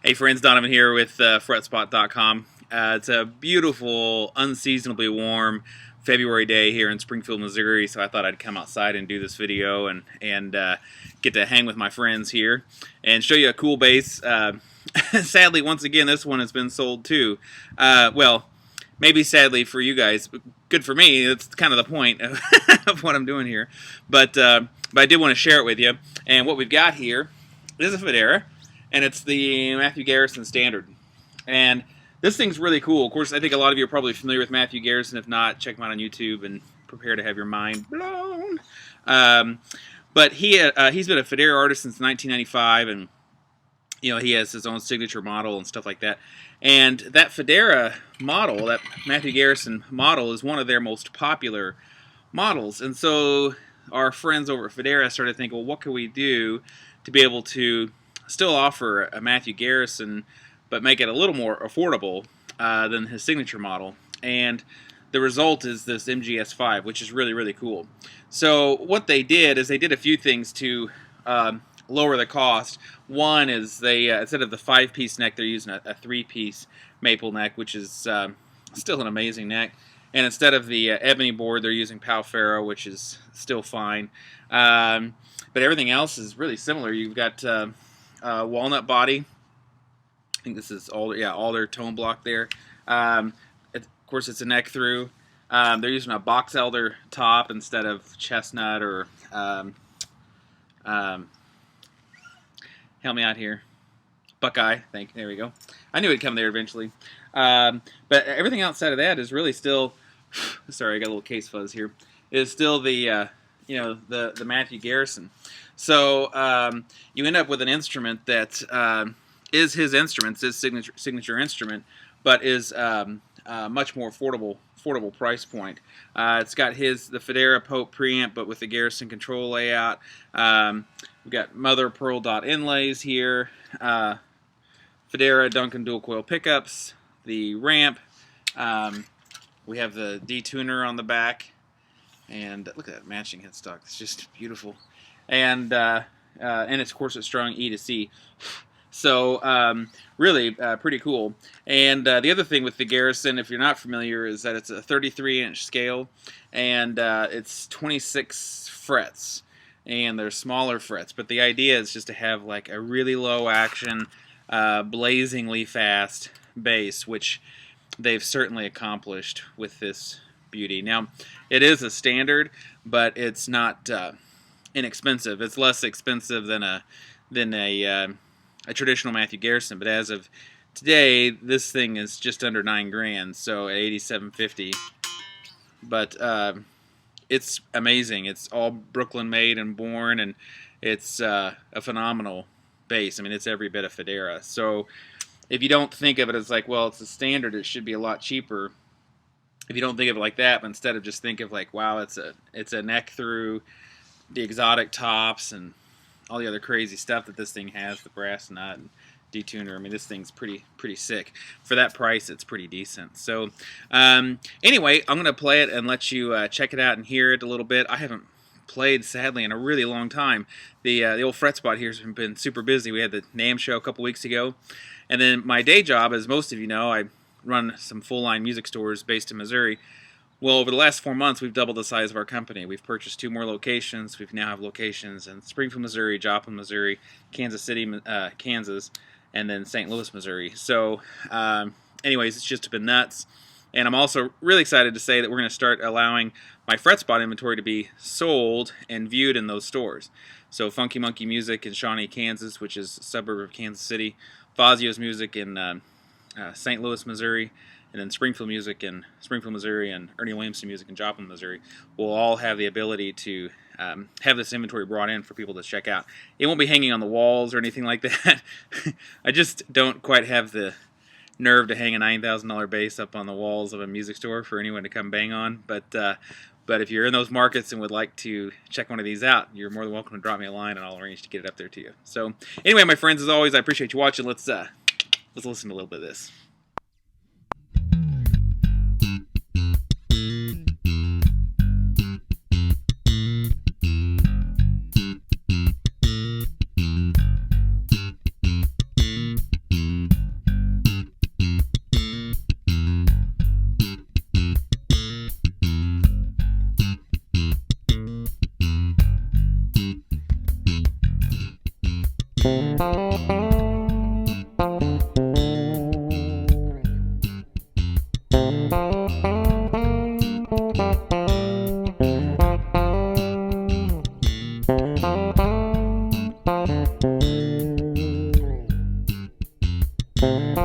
Hey friends, Donovan here with FretSpot.com. It's a beautiful, unseasonably warm February day here in Springfield, Missouri, so I thought I'd come outside and do this video and get to hang with my friends here and show you a cool bass. Sadly, once again, this one has been sold too. Well, maybe sadly for you guys, but good for me. That's kind of the point of, of what I'm doing here. But I did want to share it with you. And what we've got here is a Fodera, and it's the Matthew Garrison standard. And this thing's really cool. Of course, I think a lot of you are probably familiar with Matthew Garrison. If not, check him out on YouTube and prepare to have your mind blown. But he's been a Fodera artist since 1995, and he has his own signature model and stuff like that. And that Fodera model, that Matthew Garrison model, is one of their most popular models. And so our friends over at Fodera started thinking, well, what can we do to be able to still offer a Matthew Garrison, but make it a little more affordable than his signature model? And the result is this MGS5, which is really, really cool. So what they did is they did a few things to lower the cost. One is they, instead of the 5-piece neck, they're using a 3-piece maple neck, which is still an amazing neck. And instead of the ebony board, they're using Palfaro, which is still fine. But everything else is really similar. You've got walnut body. I think this is alder tone block there. Of course, it's a neck through. They're using a box elder top instead of chestnut or help me out here, Buckeye. There we go. I knew it'd come there eventually. But everything outside of that is really still. Sorry, I got a little case fuzz here. Is still the the Matthew Garrison. So you end up with an instrument that is his instrument, his signature instrument, but is much more affordable price point. It's got the Fodera Pope preamp, but with the Garrison control layout. We've got mother pearl dot inlays here. Fodera Duncan dual coil pickups. The ramp. We have the detuner on the back. And look at that matching headstock. It's just beautiful. And it's, of course, it's strung E to C. So really pretty cool. And the other thing with the Garrison, if you're not familiar, is that it's a 33-inch scale, and it's 26 frets, and they're smaller frets. But the idea is just to have like a really low action, blazingly fast bass, which they've certainly accomplished with this beauty. Now, it is a standard, but it's not inexpensive. It's less expensive than a traditional Matthew Garrison. But as of today, this thing is just under $9,000, so at $8,750. But it's amazing. It's all Brooklyn made and born, and it's a phenomenal bass. I mean, it's every bit of Fodera. So if you don't think of it as like, well, it's a standard, it should be a lot cheaper. If you don't think of it like that, but instead of just think of like, wow, it's a neck through, the exotic tops, and all the other crazy stuff that this thing has, the brass nut and detuner. I mean, this thing's pretty sick. For that price, it's pretty decent. So anyway, I'm going to play it and let you check it out and hear it a little bit. I haven't played, sadly, in a really long time. The old FretSpot here has been super busy. We had the NAMM show a couple weeks ago. And then my day job, as most of you know, I run some full-line music stores based in Missouri. Well, over the last 4 months, we've doubled the size of our company. We've purchased 2 more locations. We now have locations in Springfield, Missouri, Joplin, Missouri, Kansas City, Kansas, and then St. Louis, Missouri. So, anyways, it's just been nuts. And I'm also really excited to say that we're going to start allowing my FretSpot inventory to be sold and viewed in those stores. So, Funky Monkey Music in Shawnee, Kansas, which is a suburb of Kansas City. Fazio's Music in St. Louis, Missouri, and then Springfield Music in Springfield, Missouri, and Ernie Williamson Music in Joplin, Missouri will all have the ability to have this inventory brought in for people to check out. It won't be hanging on the walls or anything like that. I just don't quite have the nerve to hang a $9,000 bass up on the walls of a music store for anyone to come bang on. But if you're in those markets and would like to check one of these out, you're more than welcome to drop me a line, and I'll arrange to get it up there to you. So anyway, my friends, as always, I appreciate you watching. Let's listen to a little bit of this. Thank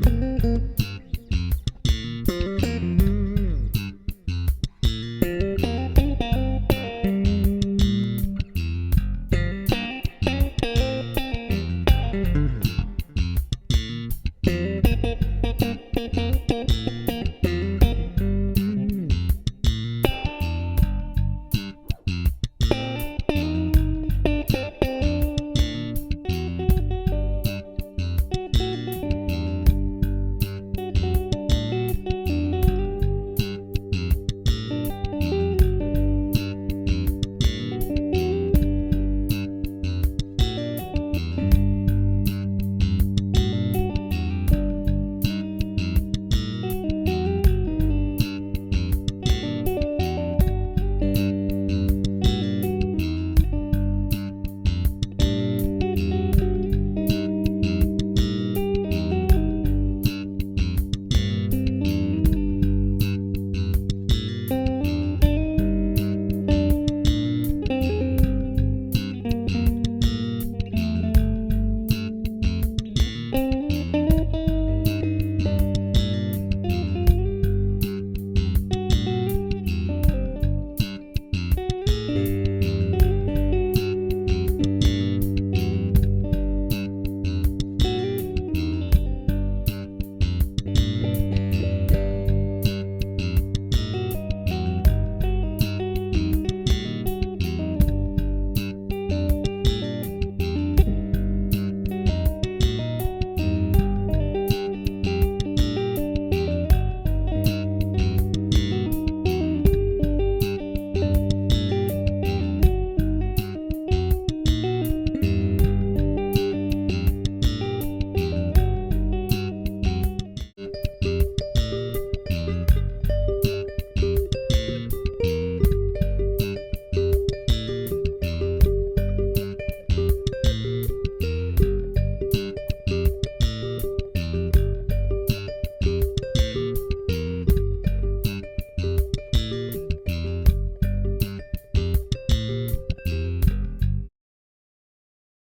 you.